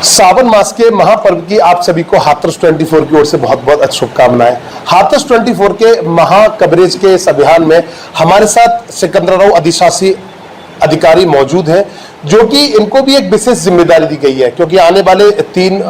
सावन मास के महापर्व की आप सभी को हाथरस 24 की ओर से बहुत बहुत शुभकामनाएं। हाथरस 24 के महा कवरेज के इस अभियान में हमारे साथ सिकंदराव अधिशासी अधिकारी मौजूद हैं, जो कि इनको भी एक विशेष जिम्मेदारी दी गई है, क्योंकि आने वाले 3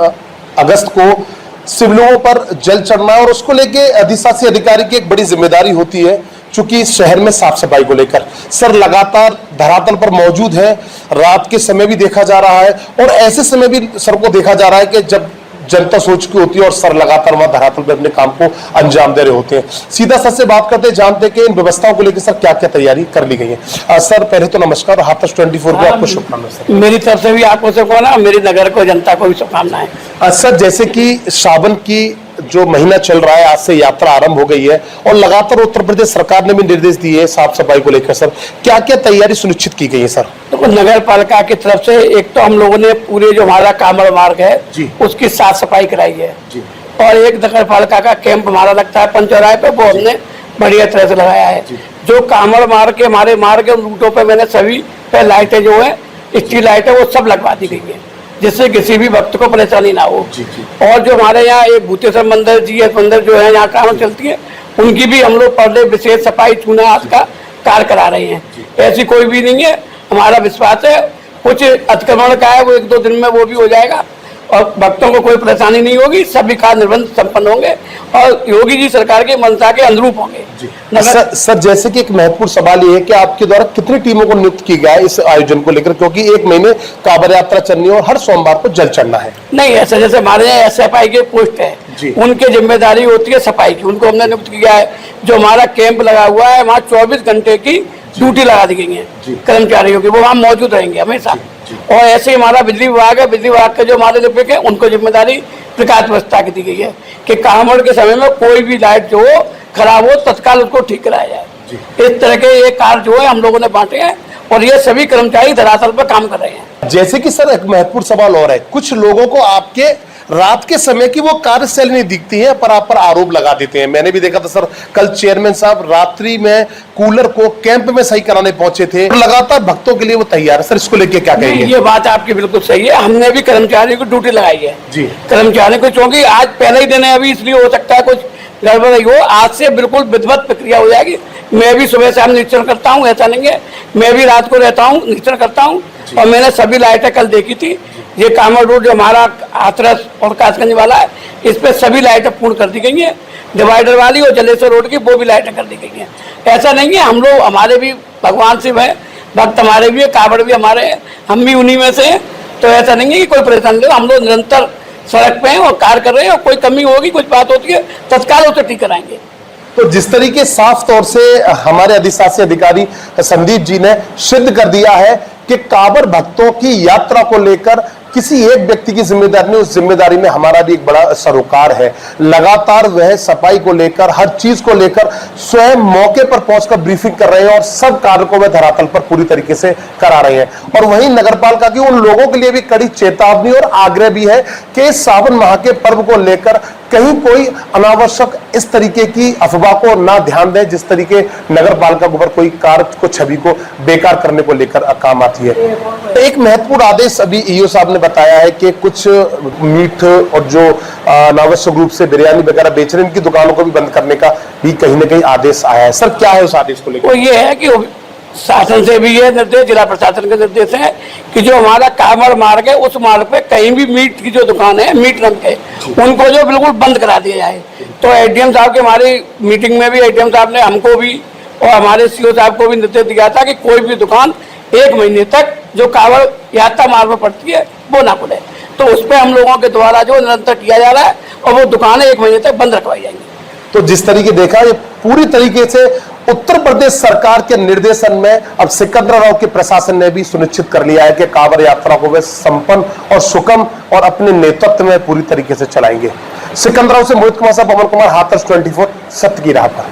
अगस्त को शिवलिंगों पर जल चढ़ना है और उसको लेके अधिशासी अधिकारी की एक बड़ी जिम्मेदारी होती है, चूंकि शहर में साफ सफाई को लेकर सर लगातार धरातल पर मौजूद है। रात के समय भी देखा जा रहा है और ऐसे समय भी सर को देखा जा रहा है कि जब जनता सो चुकी होती है और सर लगातार वहां धरातल पर अपने काम को अंजाम दे रहे होते हैं। सीधा सर से बात करते हैं, जानते हैं कि इन व्यवस्थाओं को लेकर सर क्या क्या तैयारी कर ली गई है। सर पहले तो नमस्कार, हाथरस 24 को आपको शुभकामनाएं। सर मेरी तरफ से भी आपको शुभकामनाएं, मेरी नगर को जनता को भी शुभकामनाएं। सर जैसे कि सावन की जो महीना चल रहा है, आज से यात्रा आरंभ हो गई है और लगातार उत्तर प्रदेश सरकार ने भी निर्देश दिए साफ सफाई को लेकर, सर क्या क्या तैयारी सुनिश्चित की गई है? सर तो नगर पालिका की तरफ से एक तो हम लोगों ने पूरे जो हमारा कांवड़ मार्ग है उसकी साफ सफाई कराई है जी। और एक नगर पालिका का कैंप हमारा लगता है पंचौराहे पे, वो हमने बढ़िया तरह से लगाया है। जो कांवड़ मार्ग के हमारे मार्ग रूटों पे मैंने सभी पे लाइटें जो है स्ट्रीट लाइटें वो सब लगवा दी गई है, जिससे किसी भी भक्त को परेशानी ना हो। और जो हमारे यहाँ एक भूतेश्वर मंदिर जीएस मंदिर जो है यहाँ काम चलती है, उनकी भी हम लोग पर डे विशेष सफाई चूना आज का कार्य करा रहे हैं। ऐसी कोई भी नहीं है, हमारा विश्वास है कुछ अतिक्रमण का है वो 1-2 दिन में वो भी हो जाएगा और भक्तों को कोई परेशानी नहीं होगी, सभी कार्य निर्बंध संपन्न होंगे और योगी जी सरकार के मंशा के अनुरूप होंगे। सर जैसे कि एक महत्वपूर्ण सवाल ये है कि आपके द्वारा कितनी टीमों को नियुक्त की गया है इस आयोजन को लेकर, क्योंकि 1 महीने कांवड़ यात्रा चलनी है और हर सोमवार को जल चढ़ना है? नहीं, ऐसा जैसे हमारे यहाँ SFI के पोस्ट है, उनकी जिम्मेदारी होती है सफाई की, उनको हमने नियुक्त किया है। जो हमारा कैंप लगा हुआ है वहाँ 24 घंटे की ड्यूटी लगा दी गई है कर्मचारियों की, वो वहाँ मौजूद रहेंगे हमेशा। और ऐसे हमारा बिजली विभाग है, बिजली विभाग के जो हमारे लिपिक है उनको जिम्मेदारी प्रकाश व्यवस्था की दी गई है कि कांवड़ के समय में कोई भी लाइट जो हो खराब हो तत्काल उसको ठीक कराया जाए। इस तरह के ये कार्य जो है हम लोगों ने बांटे हैं और ये सभी कर्मचारी धरातल पर काम कर रहे हैं। जैसे कि सर एक महत्वपूर्ण सवाल और है, कुछ लोगों को आपके रात के समय की वो कार्यशैली नहीं दिखती है पर आप पर आरोप लगा देते हैं। मैंने भी देखा था सर, कल चेयरमैन साहब रात्रि में कूलर को कैंप में सही कराने पहुंचे थे और लगातार भक्तों के लिए वो तैयार है। सर इसको लेके क्या कहेंगे? ये बात आपकी बिल्कुल सही है, हमने भी कर्मचारियों को ड्यूटी लगाई है जी। कर्मचारियों को चूंकि आज पहले ही दिन है, अभी इसलिए हो सकता है कुछ गड़बड़ हो, आज से बिल्कुल विधिवत प्रक्रिया हो जाएगी। मैं भी सुबह शाम निरीक्षण करता हूँ, ऐसा नहीं है, मैं भी रात को रहता हूँ निरीक्षण करता हूँ और मैंने सभी लाइटें कल देखी थी। ये कांवड़ रोड जो हमारा हाथरस और कासगंज वाला है, इस पे सभी लाइटें पूर्ण कर दी गई हैं। डिवाइडर वाली और जलेश्वर रोड की वो भी लाइटें कर दी गई हैं। ऐसा नहीं है, हम लोग हमारे भी भगवान शिव है, भक्त हमारे भी है, कांवड़ भी हमारे हैं, हम भी उन्हीं में से हैं। तो ऐसा नहीं है कि कोई परेशानी नहीं, हम लोग निरंतर सड़क पे हैं और कार्य कर रहे हैं और कोई कमी होगी, कुछ बात होती है तत्काल उसे ठीक कराएंगे। तो जिस तरीके साफ तौर से हमारे अधिशासी अधिकारी संदीप जी ने सिद्ध कर दिया है कि कांवड़ भक्तों की यात्रा को लेकर किसी एक व्यक्ति की जिम्मेदारी नहीं, उस जिम्मेदारी में हमारा भी एक बड़ा सरोकार है। लगातार वह सफाई को लेकर हर चीज को लेकर स्वयं मौके पर पहुंचकर ब्रीफिंग कर रहे हैं और सब कार्य को वह धरातल पर पूरी तरीके से करा रहे हैं। और वहीं नगरपालिका की उन लोगों के लिए भी कड़ी चेतावनी और आग्रह भी है कि सावन माह के पर्व को लेकर कहीं कोई अनावश्यक इस तरीके की अफवाह को ना ध्यान दें, जिस तरीके नगरपालिका के ऊपर कोई कार्य को छवि को बेकार करने को लेकर काम आती है। एक महत्वपूर्ण आदेश अभी ईओ साहब ने बताया है कि कुछ मीट और जो अनावश्यक रूप से बिरयानी वगैरह बेच रहे हैं, इनकी दुकानों को भी बंद करने का भी कहीं ना कहीं आदेश आया है। सर क्या है उस आदेश को लेकर? वो ये है कि शासन से भी ये निर्देश, जिला प्रशासन के निर्देश है कि जो हमारा कांवड़ मार्ग है उस मार्ग पे कहीं भी मीट की जो दुकान है, मीट रंग के, उनको जो बिल्कुल बंद करा दिया जाए। तो एडीएम साहब की हमारी मीटिंग में भी एडीएम साहब ने हमको भी और हमारे सीओ साहब को भी निर्देश दिया था कि कोई भी दुकान 1 महीने तक जो कांवड़ यात्रा मार्ग में पड़ती है वो ना खुले। तो उस पर हम लोगों के द्वारा जो निरंतर किया जा रहा है और वो दुकानें 1 महीने तक बंद रखवाई जाएंगी। तो जिस तरीके देखा, ये पूरी तरीके से उत्तर प्रदेश सरकार के निर्देशन में अब सिकंदराव के प्रशासन ने भी सुनिश्चित कर लिया है कि कांवड़ यात्रा को वे संपन्न और सुगम और अपने नेतृत्व में पूरी तरीके से चलाएंगे। सिकंदराव से मोहित कुमार साहब, पवन कुमार, हाथरस 24, सत्य की राह पर।